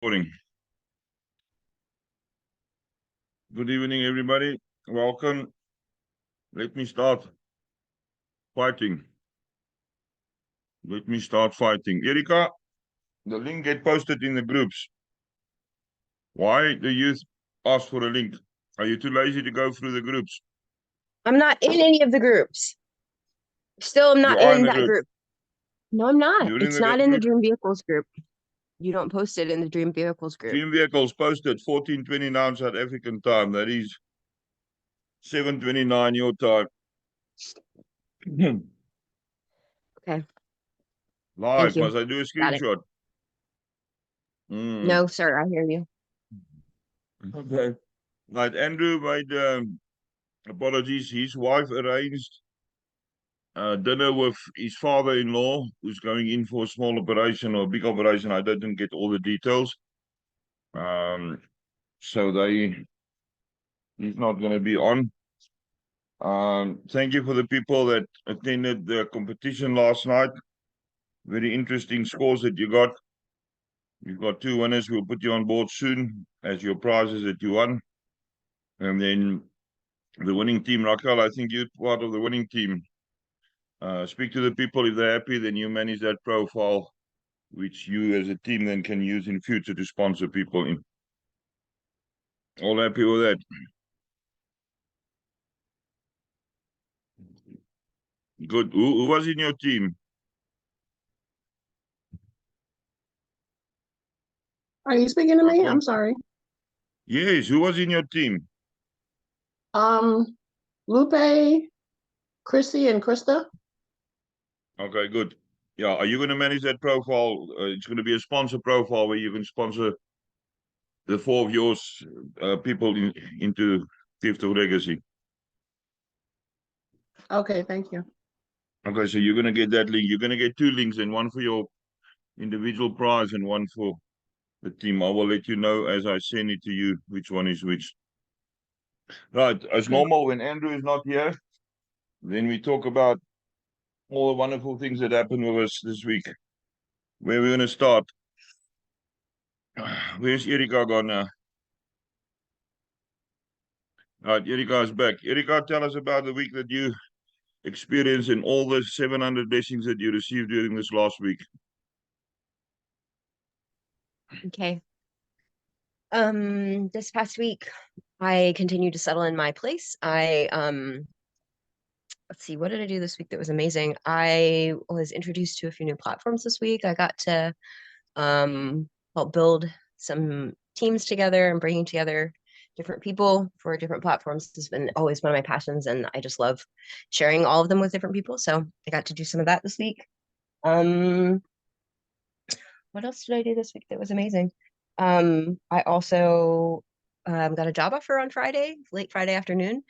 Morning. Good evening, everybody. Welcome. Let me start fighting. Let me start fighting. Erika, the link get posted in the groups. Why the youth ask for a link? Are you too lazy to go through the groups? I'm not in any of the groups. Still, I'm You not are in in the that group. group. No, I'm not. You're in It's the not red in the group. Dream Vehicles group. You don't post it in the Dream Vehicles group. Dream Vehicles posted 14:29 South African time. That is 7:29 your time. Okay. Thank Live. you. Must I do a Got it. screenshot? Mm. No, sir. I hear you. Okay. Right. Andrew made apologies. His wife arranged dinner with his father-in-law, who's going in for a small operation or a big operation. I didn't get all the details. Um, so he's not going to be on. Thank you for the people that attended the competition last night. Very interesting scores that you got. You've got two winners. We'll put you on board soon as your prizes that you won. And then the winning team, Raquel, I think you're part of the winning team. Speak to the people. If they're happy, then you manage that profile, which you as a team then can use in future to sponsor people in. All happy with that? Good. Who was in your team? Are you speaking to me? Raquel? I'm sorry. Yes, who was in your team? Um, Lupe, Chrissy, and Krista. Okay, good. Yeah, are you going to manage that profile? It's going to be a sponsor profile where you can sponsor the four of yours people into Gift of Legacy. Okay, thank you. Okay, so you're going to get that link. You're going to get two links, and one for your individual prize and one for the team. I will let you know as I send it to you which one is which. Right, as Okay. normal, when Andrew is not here, then we talk about all the wonderful things that happened with us this week. Where we're going to start. Where's Erika gone now? Right, Erika is back. Erika, tell us about the week that you experienced and all the 700 blessings that you received during this last week. Okay. This past week, I continued to settle in my place. Let's see, what did I do this week that was amazing? I was introduced to a few new platforms this week. I got to help build some teams together and bringing together different people for different platforms has been always one of my passions, and I just love sharing all of them with different people. So I got to do some of that this week. Um, what else did I do this week that was amazing? I also got a job offer on Friday, late Friday afternoon,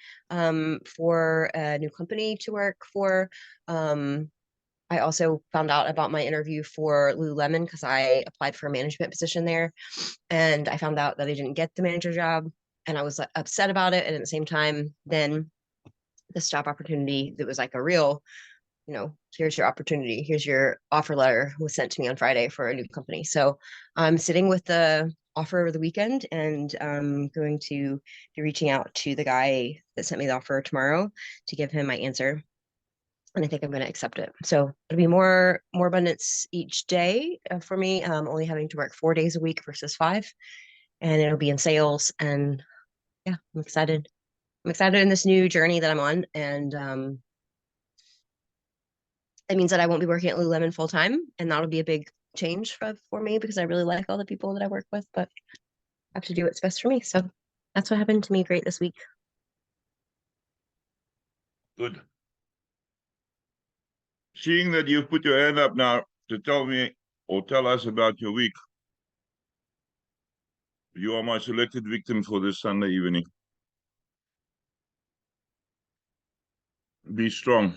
for a new company to work for. I also found out about my interview for Lululemon because I applied for a management position there, and I found out that I didn't get the manager job, and I was like, upset about it. And at the same time, then this job opportunity that was like a real, here's your opportunity, here's your offer letter was sent to me on Friday for a new company. So I'm sitting with the offer over the weekend, and I'm going to be reaching out to the guy that sent me the offer tomorrow to give him my answer, and I think I'm going to accept it. So it'll be more abundance each day for me. Only having to work 4 days a week versus 5, and it'll be in sales. And yeah, I'm excited. I'm excited in this new journey that I'm on, and it means that I won't be working at Lululemon full time, and that'll be a big change for me because I really like all the people that I work with, but I have to do what's best for me. So that's what happened to me great this week. Good. Seeing that you've put your hand up now to tell me or tell us about your week, you are my selected victim for this Sunday evening. Be strong.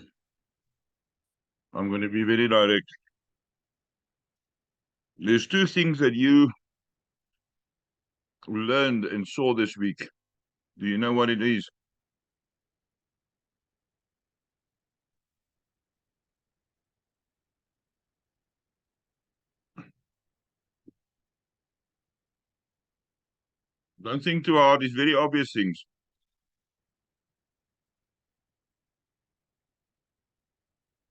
I'm going to be very direct. There's two things that you learned and saw this week. Do you know what it is? Don't think too hard. It's very obvious things.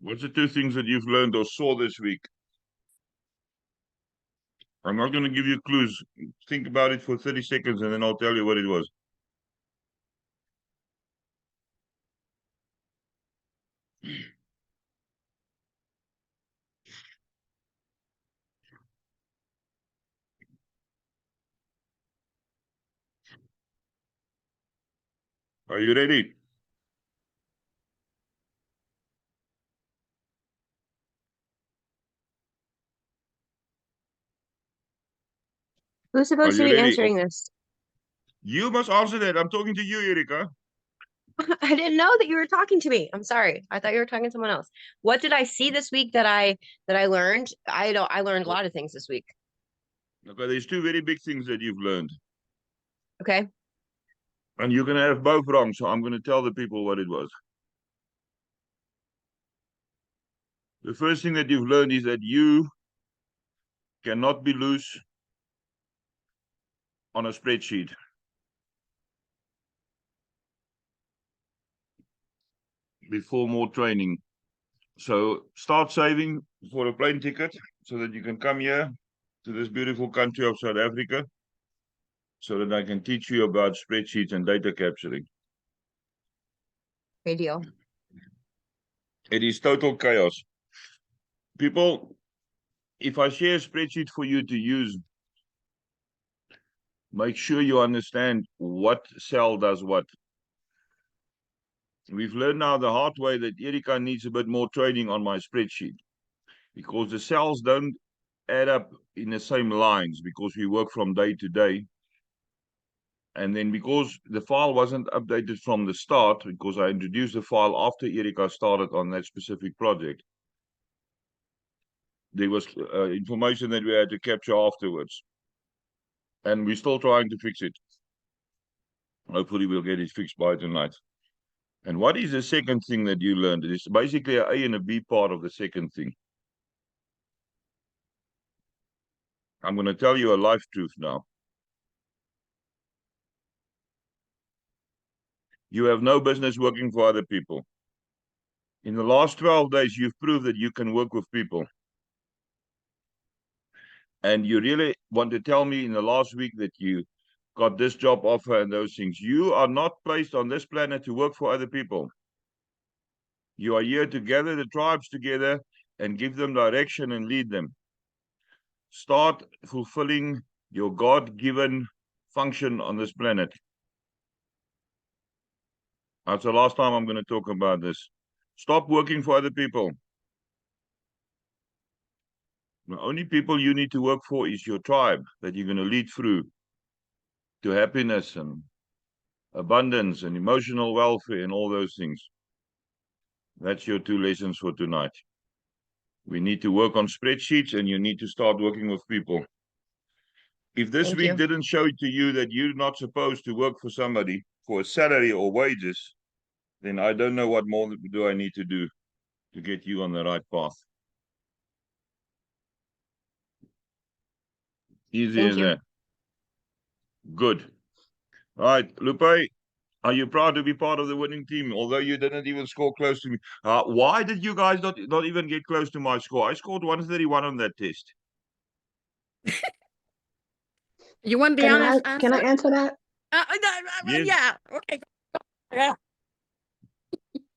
What's the 2 things that you've learned or saw this week? I'm not going to give you clues. Think about it for 30 seconds and then I'll tell you what it was. Are you ready? Who's supposed to you be ready? answering this? You must answer that. I'm talking to you, Erika. I didn't know that you were talking to me. I'm sorry. I thought you were talking to someone else. What did I see this week that I learned? I learned a lot of things this week. Okay, there's 2 very big things that you've learned. Okay. And you're going to have both wrong, so I'm going to tell the people what it was. The first thing that you've learned is that you cannot be loose on a spreadsheet. Before more training. So start saving for a plane ticket so that you can come here to this beautiful country of South Africa so that I can teach you about spreadsheets and data capturing. Great deal. It is total chaos. People, if I share a spreadsheet for you to use, make sure you understand what cell does what. We've learned now the hard way that Erika needs a bit more training on my spreadsheet because the cells don't add up in the same lines because we work from day to day. And then because the file wasn't updated from the start, because I introduced the file after Erika started on that specific project, there was information that we had to capture afterwards. And we're still trying to fix it. Hopefully we'll get it fixed by tonight. And what is the second thing that you learned? It's basically an A and a B part of the second thing. I'm going to tell you a life truth now. You have no business working for other people. In the last 12 days, you've proved that you can work with people. And you really want to tell me in the last week that you got this job offer and those things. You are not placed on this planet to work for other people. You are here to gather the tribes together and give them direction and lead them. Start fulfilling your God-given function on this planet. That's the last time I'm going to talk about this. Stop working for other people. The only people you need to work for is your tribe that you're going to lead through to happiness and abundance and emotional welfare and all those things. That's your 2 lessons for tonight. We need to work on spreadsheets and you need to start working with people. If this week didn't show to you that you're not supposed to work for somebody for a salary or wages, then I don't know what more do I need to do to get you on the right path. Easy as that. Good. All right, Lupe, are you proud to be part of the winning team? Although you didn't even score close to me. Why did you guys not even get close to my score? I scored 131 on that test. You want the Can honest I, answer? can I answer that? Yes. Yeah. Okay. Yeah.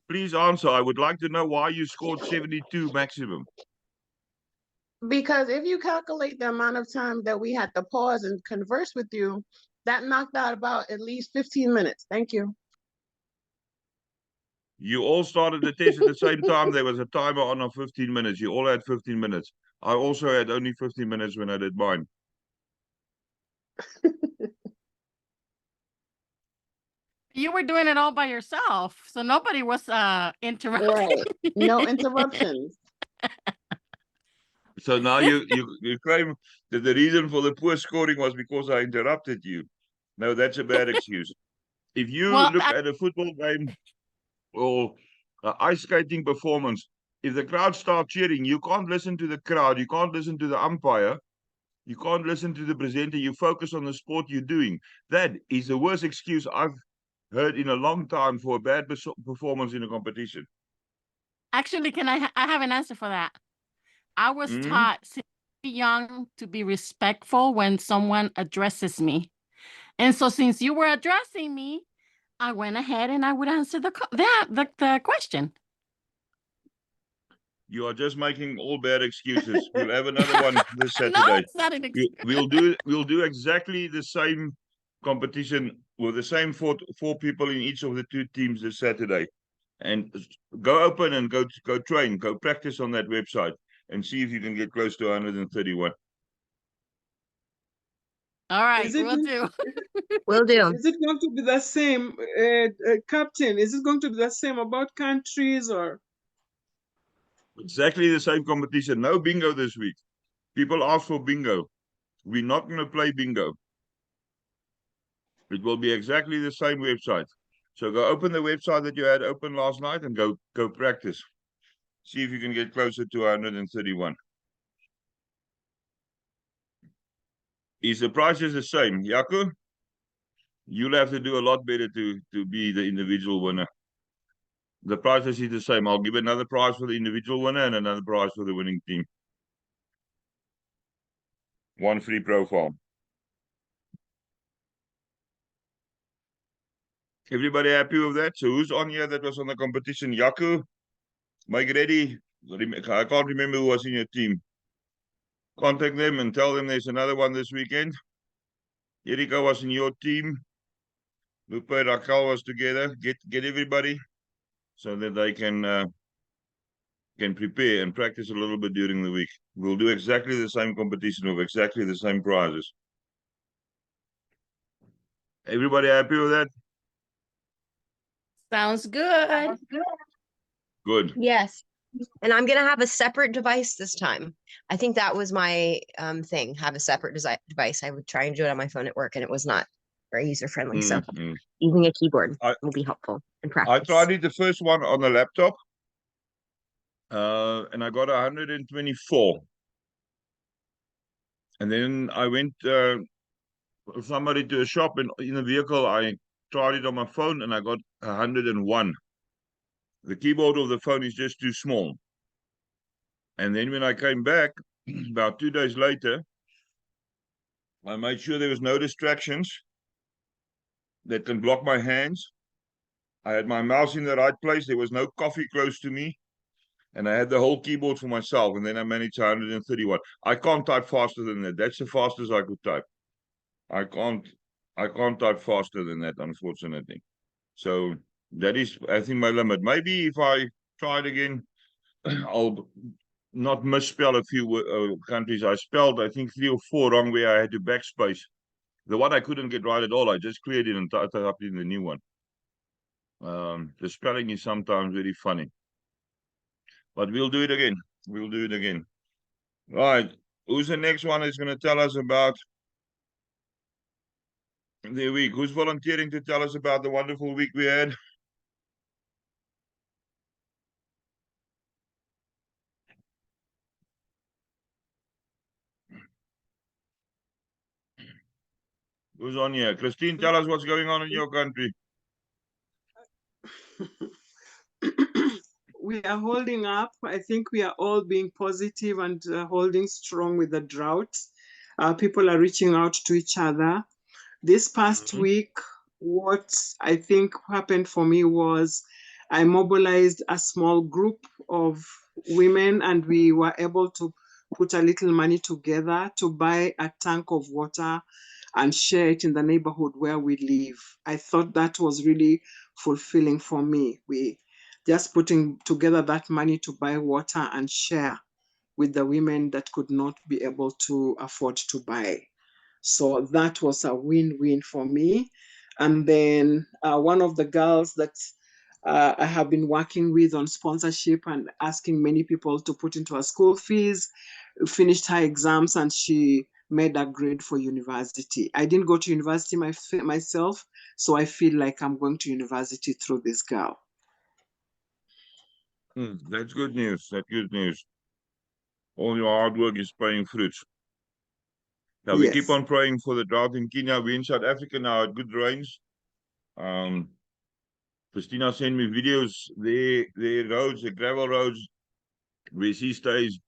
Please answer. I would like to know why you scored 72 maximum. Because if you calculate the amount of time that we had to pause and converse with you, that knocked out about at least 15 minutes. Thank you. You all started the test at the same time. There was a timer on of 15 minutes. You all had 15 minutes. I also had only 15 minutes when I did mine. You were doing it all by yourself, so nobody was interrupting. Right. No interruptions. So now you claim that the reason for the poor scoring was because I interrupted you. No, that's a bad excuse. If you Well, look at a football game or ice skating performance, if the crowd start cheering, you can't listen to the crowd. You can't listen to the umpire. You can't listen to the presenter. You focus on the sport you're doing. That is the worst excuse I've heard in a long time for a bad performance in a competition. Actually, I have an answer for that. I was taught since young to be respectful when someone addresses me. And so since you were addressing me, I went ahead and I would answer the question. You are just making all bad excuses. We'll have another one this No, Saturday. it's not an excuse. We'll do exactly the same competition with the same four people in each of the two teams this Saturday. And go open and go train, go practice on that website and see if you can get close to 131. All right, Is it we'll going- do. Will do. Is it going to be the same, Captain? Is it going to be the same about countries or? Exactly the same competition. No bingo this week. People ask for bingo. We're not going to play bingo. It will be exactly the same website. So go open the website that you had open last night and go practice. See if you can get closer to 131. Is the price is the same? Jaco? You'll have to do a lot better to be the individual winner. The price is the same. I'll give another prize for the individual winner and another prize for the winning team. One free profile. Everybody happy with that? So who's on here that was on the competition? Jaco? Make ready. I can't remember who was in your team. Contact them and tell them there's another one this weekend. Erika was in your team. Lupe and Raquel was together. Get everybody so that they can prepare and practice a little bit during the week. We'll do exactly the same competition with exactly the same prizes. Everybody happy with that? Sounds good. Good. Yes. And I'm gonna have a separate device this time. I think that was my thing. Have a separate device. I would try and do it on my phone at work, and it was not very user friendly. So using a keyboard will be helpful in practice. I tried it the first one on the laptop, and I got 124. And then I went with somebody to a shop, and in the vehicle I tried it on my phone, and I got 101. The keyboard of the phone is just too small. And then when I came back, about 2 days later, I made sure there was no distractions that can block my hands. I had my mouse in the right place. There was no coffee close to me. And I had the whole keyboard for myself. And then I managed 131. I can't type faster than that. That's the fastest I could type. I can't type faster than that, unfortunately. So that is, I think, my limit. Maybe if I try it again, I'll not misspell a few countries. I spelled, I think, 3 or 4 wrong where I had to backspace. The one I couldn't get right at all, I just cleared it and typed in the new one. The spelling is sometimes very funny. But we'll do it again. We'll do it again. Right. Who's the next one is going to tell us about the week? Who's volunteering to tell us about the wonderful week we had? Who's on here? Christine, tell us what's going on in your country. We are holding up. I think we are all being positive and holding strong with the drought. People are reaching out to each other. This past week, what I think happened for me was I mobilized a small group of women, and we were able to put a little money together to buy a tank of water and share it in the neighborhood where we live. I thought that was really fulfilling for me. We just putting together that money to buy water and share with the women that could not be able to afford to buy. So that was a win-win for me. And then one of the girls that I have been working with on sponsorship and asking many people to put into her school fees, finished her exams, and she made a grade for university. I didn't go to university myself, so I feel like I'm going to university through this girl. That's good news. That's good news. All your hard work is paying fruits. Now we keep Yes. on praying for the drought in Kenya. We're in South Africa now at good rains. Christina sent me videos. Their roads, the gravel roads, where she stays,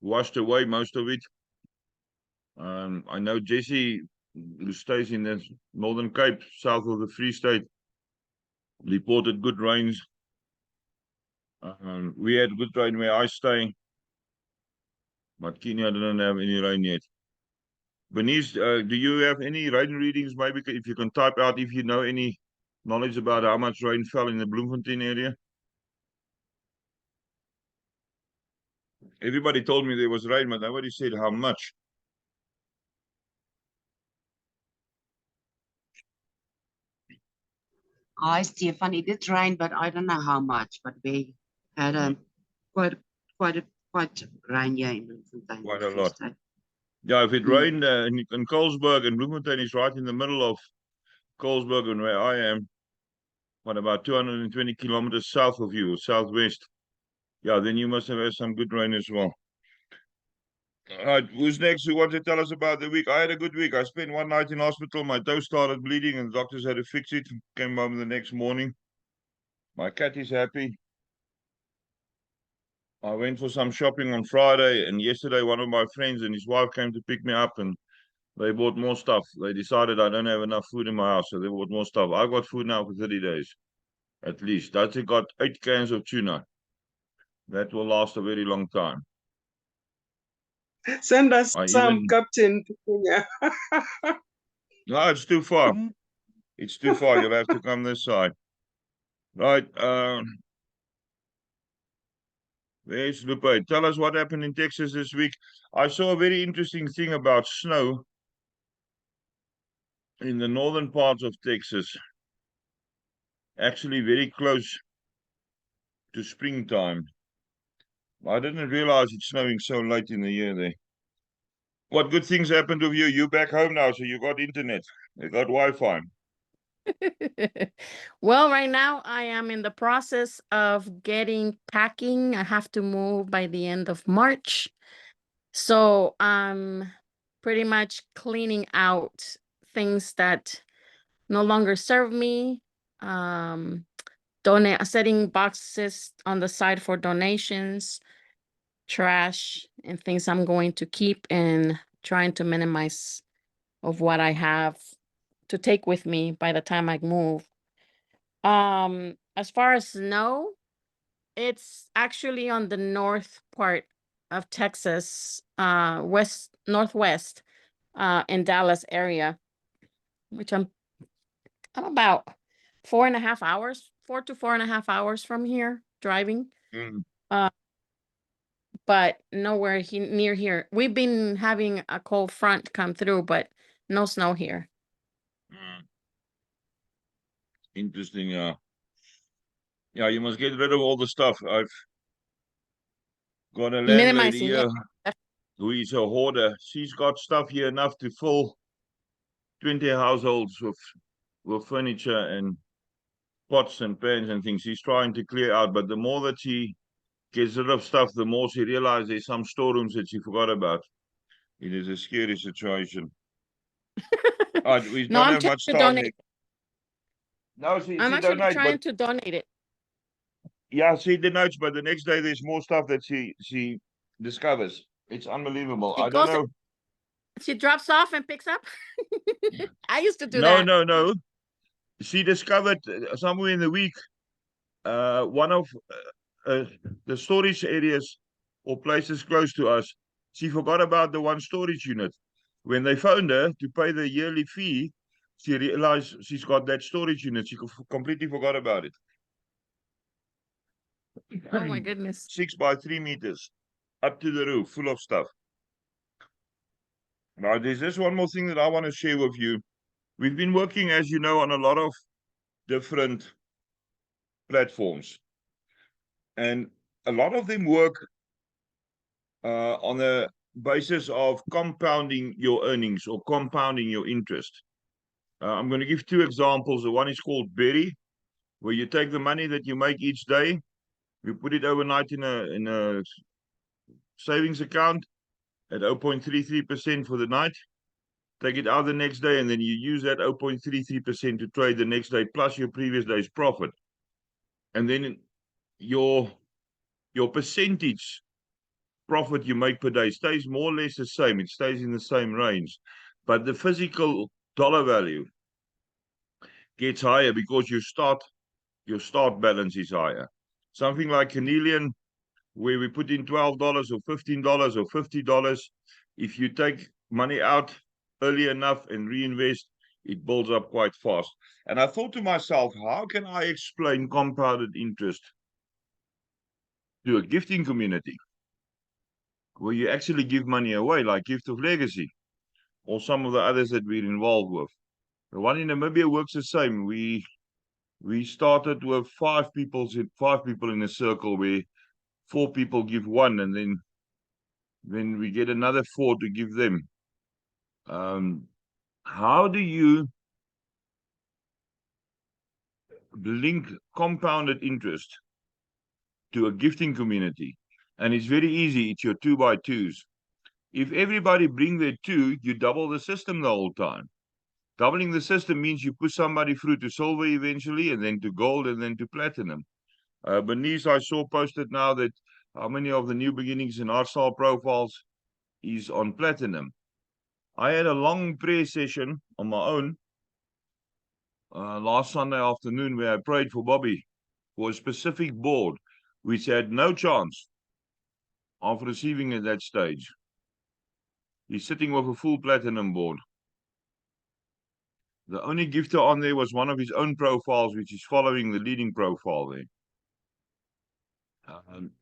washed away most of it. I know Jesse, who stays in the Northern Cape, south of the Free State, reported good rains. We had good rain where I stay, but Kenya didn't have any rain yet. Bernice, do you have any rain readings? Maybe if you can type out if you know any knowledge about how much rain fell in the Bloemfontein area. Everybody told me there was rain, but nobody said how much. Hi, Stefan. It did rain, but I don't know how much. But we had quite rain here in Bloemfontein. Quite a lot. Yeah, if it rained in Colesberg, and Bloemfontein is right in the middle of Colesberg and where I am, what, about 220 kilometers south of you, southwest. Yeah, then you must have had some good rain as well. All right, who's next? Who wants to tell us about the week? I had a good week. I spent one night in hospital. My toe started bleeding and the doctors had to fix it. Came home the next morning. My cat is happy. I went for some shopping on Friday, and yesterday one of my friends and his wife came to pick me up, and they bought more stuff. They decided I don't have enough food in my house, so they bought more stuff. I've got food now for 30 days, at least. I think got 8 cans of tuna. That will last a very long time. Send us some, even... Captain. Yeah. No, it's too far. It's too far. You'll have to come this side. Right. Where's Lupe? Tell us what happened in Texas this week. I saw a very interesting thing about snow in the northern parts of Texas. Actually very close to springtime. I didn't realize it's snowing so late in the year there. What good things happened with you? You back home now, so you got internet. You got Wi-Fi. Well, right now I am in the process of packing. I have to move by the end of March. So I'm pretty much cleaning out things that no longer serve me. Setting boxes on the side for donations, trash, and things I'm going to keep, and trying to minimize of what I have to take with me by the time I move. As far as snow, it's actually on the north part of Texas, northwest, in Dallas area, which I'm about 4.5 hours, 4 to 4.5 hours from here driving. But nowhere near here. We've been having a cold front come through, but no snow here. Interesting. Yeah, you must get rid of all the stuff. I've got a landlady Minimizing, here yeah. who is a hoarder. She's got stuff here enough to fill 20 households with furniture and pots and pans and things. She's trying to clear out, but the more that she gets rid of stuff, the more she realizes there's some storerooms that she forgot about. It is a scary situation. We No, don't I'm have trying much to time. donate. No, she I'm actually donates, trying but to donate it. yeah, she donates, but the next day there's more stuff that she discovers. It's unbelievable. I don't know. She drops off and picks up. I used to do No, that. no. She discovered somewhere in the week one of the storage areas or places close to us. She forgot about the one storage unit. When they phoned her to pay the yearly fee, she realized she's got that storage unit. She completely forgot about it. Oh my goodness. 6 by 3 meters, up to the roof, full of stuff. Now, there's just one more thing that I want to share with you. We've been working, as you know, on a lot of different platforms. And a lot of them work on the basis of compounding your earnings or compounding your interest. I'm going to give 2 examples. The one is called Berry, where you take the money that you make each day, you put it overnight in a savings account, at 0.33% for the night. Take it out the next day, and then you use that 0.33% to trade the next day plus your previous day's profit. And then your percentage profit you make per day stays more or less the same. It stays in the same range. But the physical dollar value gets higher because your start balance is higher. Something like Canelian, where we put in $12 or $15 or $50, if you take money out early enough and reinvest, it builds up quite fast. And I thought to myself, how can I explain compounded interest to a gifting community where you actually give money away, like Gift of Legacy or some of the others that we're involved with? The one in Namibia works the same. We started with five people in a circle where 4 people give one, and then we get another 4 to give them. How do you link compounded interest to a gifting community? And it's very easy. It's your 2x2s. If everybody bring their 2, you double the system the whole time. Doubling the system means you push somebody through to silver eventually, and then to gold, and then to platinum. Bernice, I saw posted now that how many of the new beginnings in art style profiles is on platinum. I had a long prayer session on my own last Sunday afternoon where I prayed for Bobby for a specific board which had no chance of receiving at that stage. He's sitting with a full platinum board. The only gifter on there was one of his own profiles, which is following the leading profile there.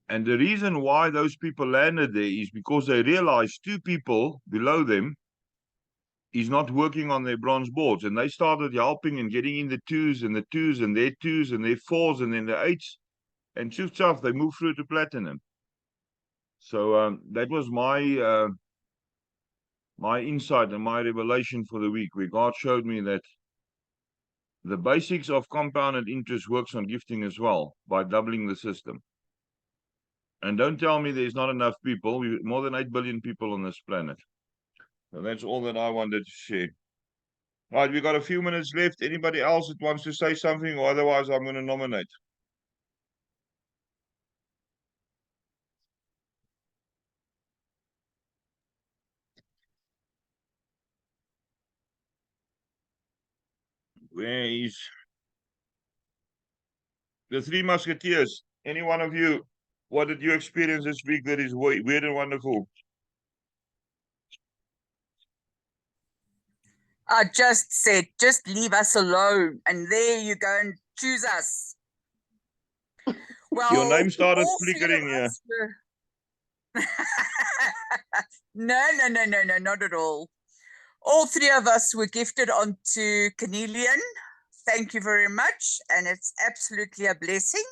And the reason why those people landed there is because they realized 2 people below them is not working on their bronze boards, and they started helping and getting in the 2s and the 2s and their 2s and their 4s and then the 8s, and chuff, they moved through to platinum. So that was my my insight and my revelation for the week, where God showed me that the basics of compounded interest works on gifting as well, by doubling the system. And don't tell me there's not enough people. We're more than 8 billion people on this planet. So that's all that I wanted to share. Right, we got a few minutes left. Anybody else that wants to say something, or otherwise I'm going to nominate. Where is the 3 Musketeers? Any one of you, what did you experience this week that is weird and wonderful? I just said, just leave us alone. And there you go and choose us. Well, Your name started all 3 of flickering here. us were- No, not at all. All 3 of us were gifted onto Canelian. Thank you very much. And it's absolutely a blessing.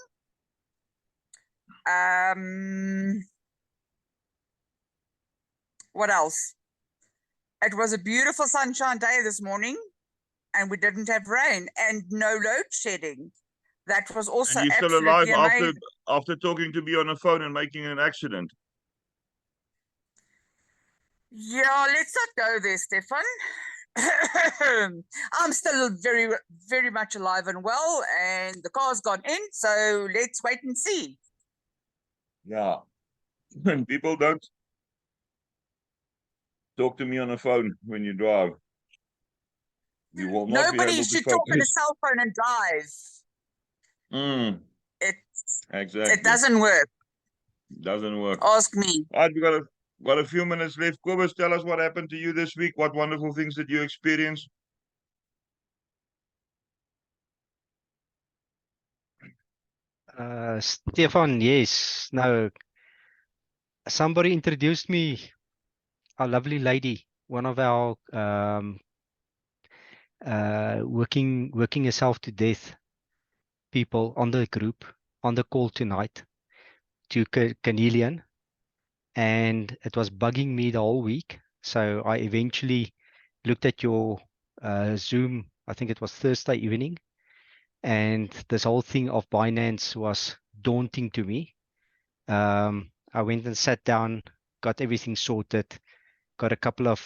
What else? It was a beautiful sunshine day this morning, and we didn't have rain and no load shedding. That was also And you're still absolutely alive amazing. after talking to me on the phone and making an accident. Yeah, let's not go there, Stefan. I'm still very, very much alive and well, and the car's gone in, so let's wait and see. Yeah. And people don't talk to me on the phone when you drive. You will not be Nobody able to should talk on a focus. cell phone and drive. Exactly. It doesn't work. Doesn't work. Ask me. All right, we got a few minutes left. Kobus, tell us what happened to you this week. What wonderful things did you experience? Stefan, yes. No, somebody introduced me, a lovely lady, one of our working herself to death people on the group, on the call tonight, to Canelian, and it was bugging me the whole week. So I eventually looked at your Zoom, I think it was Thursday evening, and this whole thing of Binance was daunting to me. I went and sat down, got everything sorted, got a couple of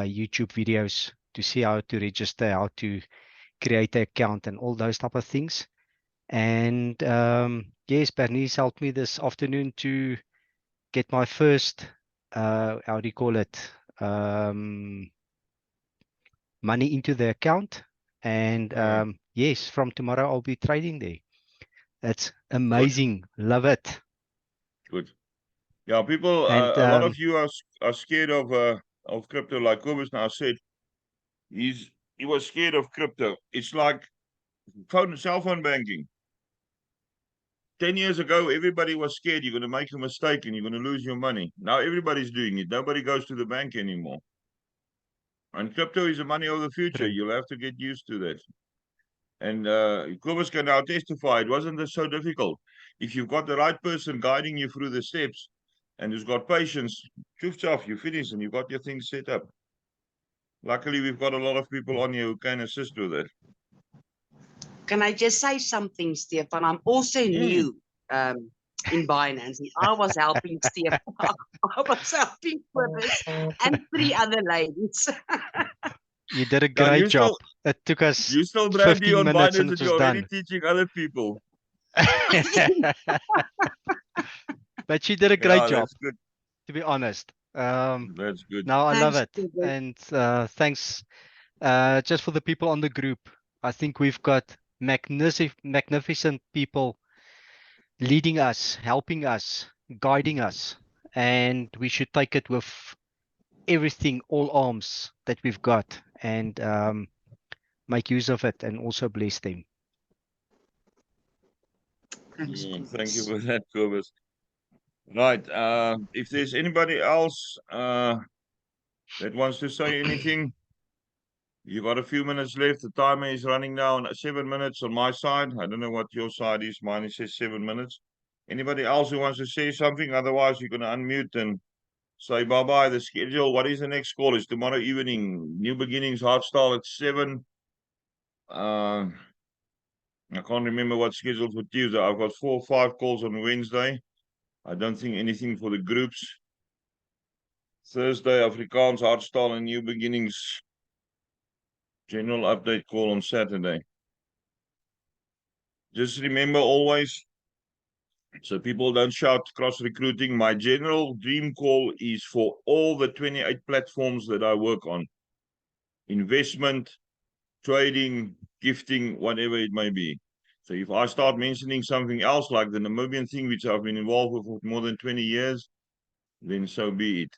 YouTube videos to see how to register, how to create an account and all those type of things. And yes, Bernice helped me this afternoon to get my first, how do you call it, money into the account. And yes, from tomorrow I'll be trading there. That's amazing. Love it. Good. Yeah, people. And A lot of you are scared of crypto. Like Kobus now said, he was scared of crypto. It's like cell phone banking. 10 years ago, everybody was scared you're going to make a mistake and you're going to lose your money. Now everybody's doing it. Nobody goes to the bank anymore. And crypto is the money of the future. True. You'll have to get used to that. And Kobus can now testify it wasn't so difficult. If you've got the right person guiding you through the steps and who's got patience, chuff, you finish and you've got your things set up. Luckily, we've got a lot of people on here who can assist with it. Can I just say something, Stefan? I'm also new in Binance. I was helping Stefan. I was helping Kobus and 3 other ladies. You did a Now, great job. It took us You still brandy 15 on minutes and Binance it and you're was already done. teaching other people. But she did a great Yeah, job, that's good. to be honest. That's good. Now I love Thanks, it. Kobus. And thanks just for the people on the group. I think we've got magnificent people leading us, helping us, guiding us. And we should take it with everything, all arms that we've got, and make use of it and also bless them. Thanks, Yeah, Kobus. thank you for that, Kobus. Right. If there's anybody else that wants to say anything, you got a few minutes left. The timer is running down 7 minutes on my side. I don't know what your side is. Mine says 7 minutes. Anybody else who wants to say something? Otherwise, you're going to unmute and say bye-bye. The schedule, what is the next call? It's tomorrow evening. New Beginnings, Hardstyle at 7. I can't remember what's scheduled for Tuesday. I've got 4 or 5 calls on Wednesday. I don't think anything for the groups. Thursday, Afrikaans, Hardstyle and New Beginnings. General update call on Saturday. Just remember always, so people don't shout cross recruiting, my general dream call is for all the 28 platforms that I work on. Investment, trading, gifting, whatever it may be. So if I start mentioning something else like the Namibian thing, which I've been involved with for more than 20 years, then so be it.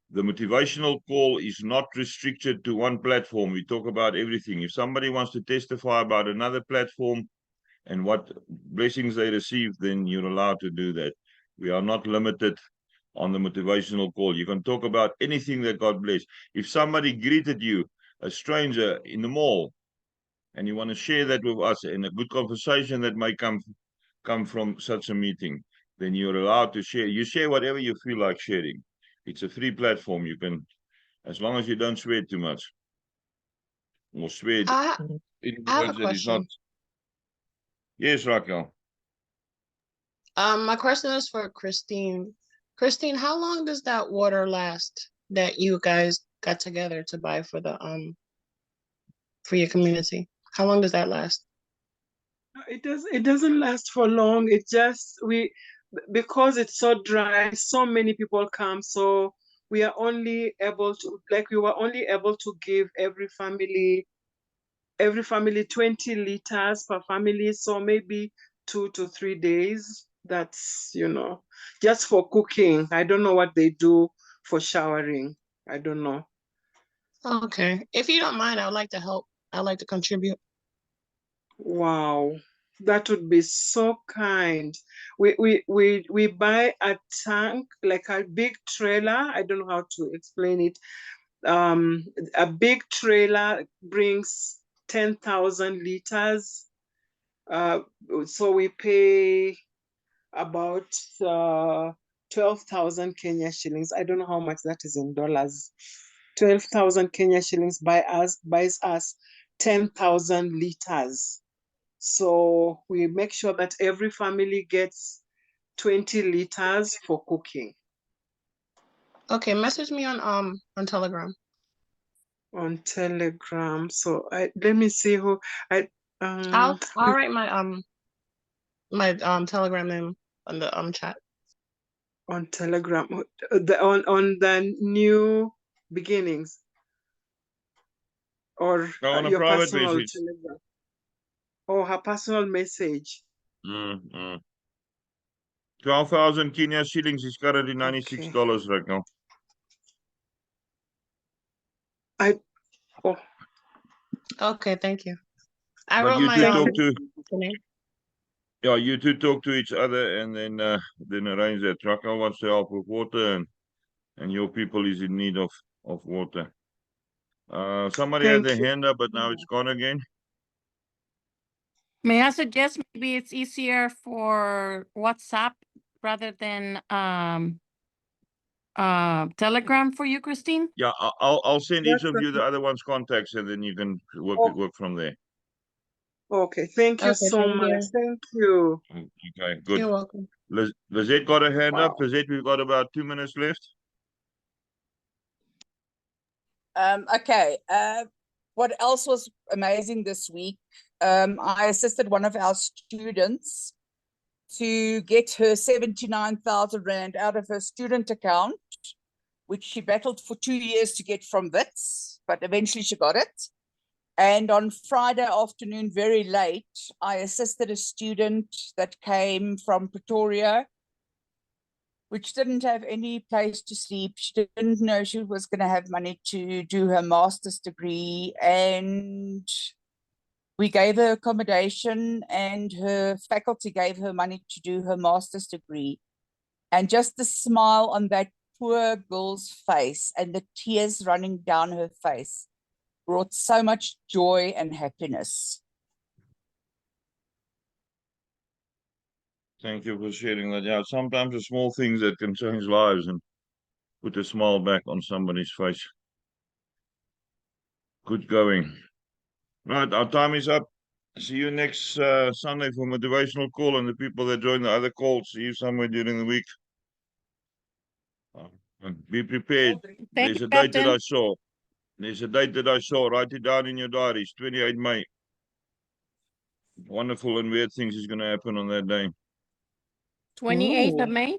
The motivational call is not restricted to one platform. We talk about everything. If somebody wants to testify about another platform and what blessings they receive, then you're allowed to do that. We are not limited on the motivational call. You can talk about anything that God bless. If somebody greeted you, a stranger in the mall, and you want to share that with us in a good conversation that may come from such a meeting, then you're allowed to share. You share whatever you feel like sharing. It's a free platform. You can, as long as you don't swear too much. Or swear I in I have a words that is not. question. Yes, Raquel. My question is for Christine. Christine, how long does that water last that you guys got together to buy for the for your community? How long does that last? It doesn't last for long. It just because it's so dry, so many people come, so we are only able to we were only able to give every family 20 liters per family, so maybe 2 to 3 days. That's, just for cooking. I don't know what they do for showering. I don't know. Okay. If you don't mind, I would like to help. I'd like to contribute. Wow, that would be so kind. We buy a tank, like a big trailer. I don't know how to explain it. A big trailer brings 10,000 liters. So we pay about 12,000 Kenya shillings. I don't know how much that is in dollars. 12,000 Kenya shillings buys us 10,000 liters. So we make sure that every family gets 20 liters for cooking. Okay, message me on Telegram. On Telegram. So let me see who I I'll write my Telegram name on the chat. on Telegram on the new beginnings or Go on a your private personal message. Telegram or her personal message. 12,000 Kenya shillings is currently $96 right now. Okay, thank you. I But wrote you my two talk to name. yeah, you two talk to each other and then arrange that. Raquel wants to help with water and your people is in need of water. Somebody had their hand up, but now it's gone again. May I suggest maybe it's easier for WhatsApp rather than Telegram for you, Christine? Yeah, I'll send each That's of you the other one's contacts and then you can work from there. Okay, thank you Okay, so thank much. you. Thank you. Okay, good. You're welcome. Lizette got a hand up. Wow. Lizette, we've got about 2 minutes left. Okay. What else was amazing this week? I assisted one of our students to get her 79,000 Rand out of her student account, which she battled for 2 years to get from Wits, but eventually she got it. And on Friday afternoon, very late, I assisted a student that came from Pretoria, which didn't have any place to sleep. She didn't know she was going to have money to do her master's degree. And we gave her accommodation and her faculty gave her money to do her master's degree. And just the smile on that poor girl's face and the tears running down her face brought so much joy and happiness. Thank you for sharing that. Yeah, sometimes the small things that can change lives and put a smile back on somebody's face. Good going. Right, our time is up. See you next Sunday for motivational call, and the people that join the other calls, see you somewhere during the week. And be prepared. Thank There's you, a date that Captain. I saw. There's a date that I saw. Write it down in your diaries. 28 May. Wonderful and weird things is going to happen on that day. 28th of Ooh. May.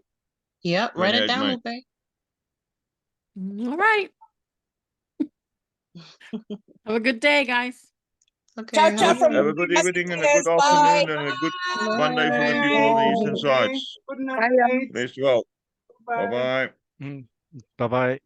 Yep, write it 28 down, May. Lupe. All right. Have a good day, guys. Okay, Ciao, ciao from Have a good evening and a good Bye. afternoon and a good Monday for the people on the eastern Bye. sides. Good night. Rest well. Bye. Bye-bye. Bye bye.